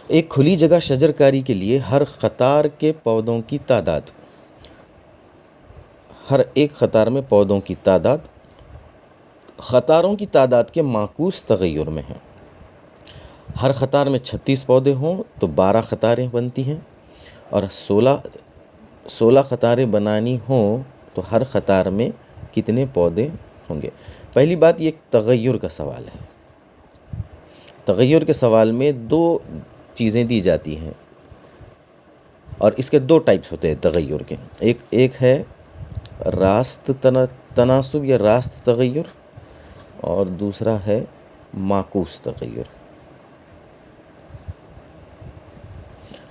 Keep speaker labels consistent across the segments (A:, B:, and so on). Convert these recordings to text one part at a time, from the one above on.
A: ایک کھلی جگہ شجرکاری کے لیے ہر قطار کے پودوں کی تعداد، ہر ایک قطار میں پودوں کی تعداد قطاروں کی تعداد کے معکوس تغیر میں ہے۔ ہر قطار میں 36 پودے ہوں تو 12 قطاریں بنتی ہیں، اور 16 قطاریں بنانی ہوں تو ہر قطار میں کتنے پودے ہوں گے؟ پہلی بات، یہ ایک تغیر کا سوال ہے۔ تغیر کے سوال میں دو چیزیں دی جاتی ہیں، اور اس کے دو ٹائپس ہوتے ہیں تغیر کے۔ ایک ہے راست تناسب یا راست تغیر، اور دوسرا ہے معکوس تغیر۔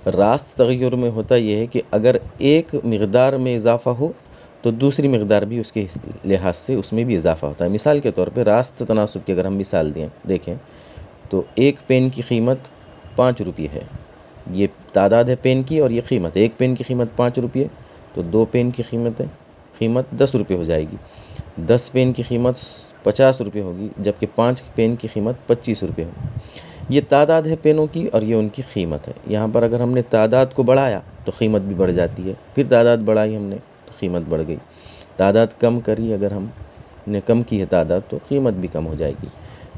A: راست تغیر میں ہوتا یہ ہے کہ اگر ایک مقدار میں اضافہ ہو تو دوسری مقدار بھی اس کے لحاظ سے اس میں بھی اضافہ ہوتا ہے۔ مثال کے طور پہ راست تناسب کی اگر ہم مثال دیکھیں تو ایک پین کی قیمت 5 روپے ہے، یہ تعداد ہے پین کی اور یہ قیمت ہے۔ ایک پین کی قیمت 5 روپے تو 2 پین کی قیمت 10 روپے ہو جائے گی۔ 10 پین کی قیمت 50 روپے ہوگی، جبکہ 5 پین کی قیمت 25 روپے ہوگی۔ یہ تعداد ہے پینوں کی اور یہ ان کی قیمت ہے۔ یہاں پر اگر ہم نے تعداد کو بڑھایا تو قیمت بھی بڑھ جاتی ہے، پھر تعداد بڑھائی ہم نے تو قیمت بڑھ گئی۔ تعداد کم کری، اگر ہم نے کم کی ہے تعداد تو قیمت بھی کم ہو جائے گی۔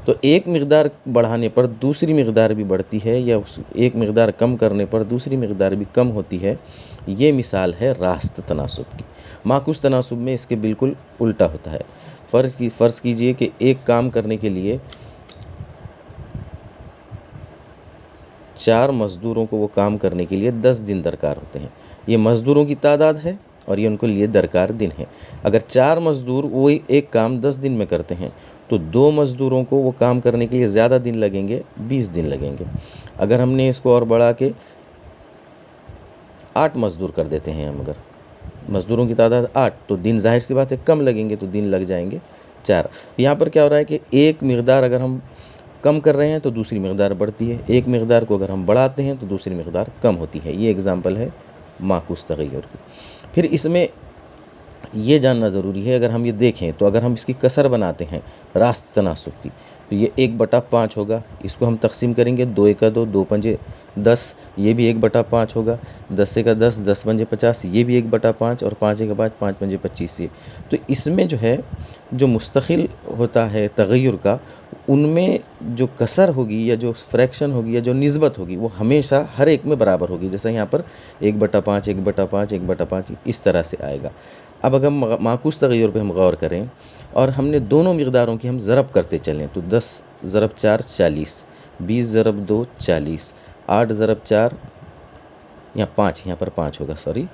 A: تو ایک مقدار بڑھانے پر دوسری مقدار بھی بڑھتی ہے، یا ایک مقدار کم کرنے پر دوسری مقدار بھی کم ہوتی ہے۔ یہ مثال ہے راست تناسب کی۔ معکوس تناسب میں اس کے بالکل الٹا ہوتا ہے۔ فرض کیجئے کہ ایک کام کرنے کے لیے 4 مزدوروں کو وہ کام کرنے کے لیے 10 دن درکار ہوتے ہیں۔ یہ مزدوروں کی تعداد ہے اور یہ ان کو لیے درکار دن ہے۔ اگر 4 مزدور وہی ایک کام 10 دن میں کرتے ہیں تو 2 مزدوروں کو وہ کام کرنے کے لیے زیادہ دن لگیں گے، 20 دن لگیں گے۔ اگر ہم نے اس کو اور بڑھا کے 8 مزدور کر دیتے ہیں، ہم اگر مزدوروں کی تعداد 8 تو دن ظاہر سی بات ہے کم لگیں گے، تو دن لگ جائیں گے 4۔ یہاں پر کیا ہو رہا ہے کہ ایک مقدار اگر ہم کم کر رہے ہیں تو دوسری مقدار بڑھتی ہے، ایک مقدار کو اگر ہم بڑھاتے ہیں تو دوسری مقدار کم ہوتی ہے۔ یہ اگزامپل ہے معکوس تغیر کی۔ پھر اس میں یہ جاننا ضروری ہے، اگر ہم یہ دیکھیں تو اگر ہم اس کی کسر بناتے ہیں راست تناسب کی تو یہ 1/5 ہوگا۔ اس کو ہم تقسیم کریں گے، 2 × 2 2 × 5 10، یہ بھی 1/5 ہوگا۔ 10 × 10 10 × 50، یہ بھی 1/5، اور 5 × 5 5 × 25۔ تو اس میں جو ہے جو مستقل ہوتا ہے تغیر کا، ان میں جو کسر ہوگی یا جو فریکشن ہوگی یا جو نسبت ہوگی وہ ہمیشہ ہر ایک میں برابر ہوگی۔ جیسا یہاں پر 1/5 1/5 1/5 اس طرح سے آئے گا۔ اب اگر ہم معکوس تغیر پہ ہم غور کریں اور ہم نے دونوں مقداروں کی ہم ضرب کرتے چلیں تو 10 ضرب 4 40، 20 ضرب 2 40، 8 ضرب 4 یا 5، یہاں پر 5 ہوگا، سوری۔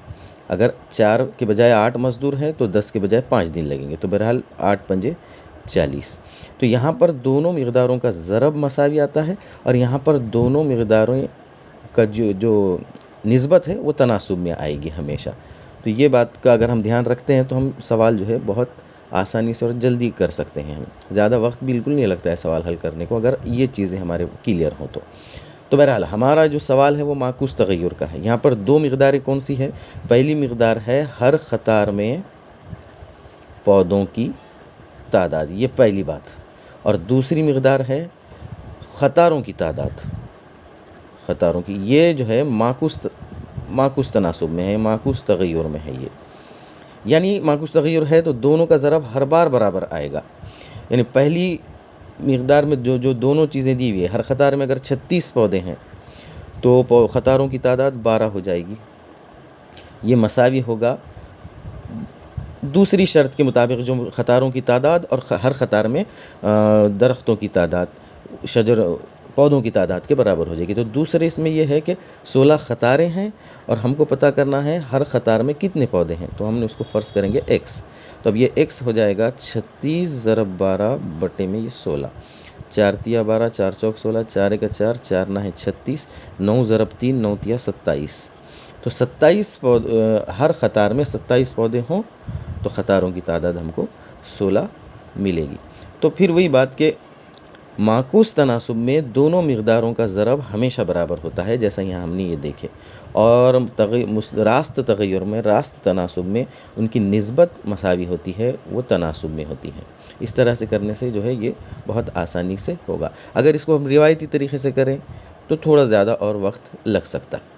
A: اگر 4 کے بجائے 8 مزدور ہیں تو 10 کے بجائے 5 دن لگیں گے، تو بہرحال 8 × 5 = 40۔ تو یہاں پر دونوں مقداروں کا ضرب مساوی آتا ہے، اور یہاں پر دونوں مقداروں کا جو نسبت ہے وہ تناسب میں آئے گی ہمیشہ۔ تو یہ بات کا اگر ہم دھیان رکھتے ہیں تو ہم سوال جو ہے بہت آسانی سے اور جلدی کر سکتے ہیں۔ زیادہ وقت بالکل نہیں لگتا ہے سوال حل کرنے کو، اگر یہ چیزیں ہمارے کلیئر ہوں تو بہرحال ہمارا جو سوال ہے وہ معکوس تغیر کا ہے۔ یہاں پر 2 مقداریں کون سی ہے؟ پہلی مقدار ہے ہر قطار میں پودوں کی تعداد، یہ پہلی بات، اور دوسری مقدار ہے قطاروں کی تعداد، قطاروں کی۔ یہ جو ہے معکوس تناسب میں ہے، معکوس تغیر میں ہے یہ۔ یعنی معکوس تغیر ہے تو دونوں کا ضرب ہر بار برابر آئے گا۔ یعنی پہلی مقدار میں جو دونوں چیزیں دی ہوئی ہے، ہر قطار میں اگر 36 پودے ہیں تو قطاروں کی تعداد 12 ہو جائے گی۔ یہ مساوی ہوگا دوسری شرط کے مطابق، جو قطاروں کی تعداد اور ہر قطار میں درختوں کی تعداد، پودوں کی تعداد کے برابر ہو جائے گی۔ تو دوسرے اس میں یہ ہے کہ 16 قطاریں ہیں اور ہم کو پتہ کرنا ہے ہر قطار میں کتنے پودے ہیں، تو ہم نے اس کو فرض کریں گے x۔ تو اب یہ x ہو جائے گا 36 ضرب 12 بٹے میں یہ 16، 4 × 12 4 × 4 16، 4 × 4 4 × 9 36، 9 ضرب 3 9 × 27۔ تو 27 ہر قطار میں 27 پودے ہوں تو قطاروں کی تعداد ہم کو 16 ملے گی۔ تو پھر وہی بات کہ معکوس تناسب میں دونوں مقداروں کا ضرب ہمیشہ برابر ہوتا ہے، جیسا یہاں ہم نے یہ دیکھے، اور راست تغیر میں، راست تناسب میں ان کی نسبت مساوی ہوتی ہے، وہ تناسب میں ہوتی ہے۔ اس طرح سے کرنے سے جو ہے یہ بہت آسانی سے ہوگا۔ اگر اس کو ہم روایتی طریقے سے کریں تو تھوڑا زیادہ اور وقت لگ سکتا ہے.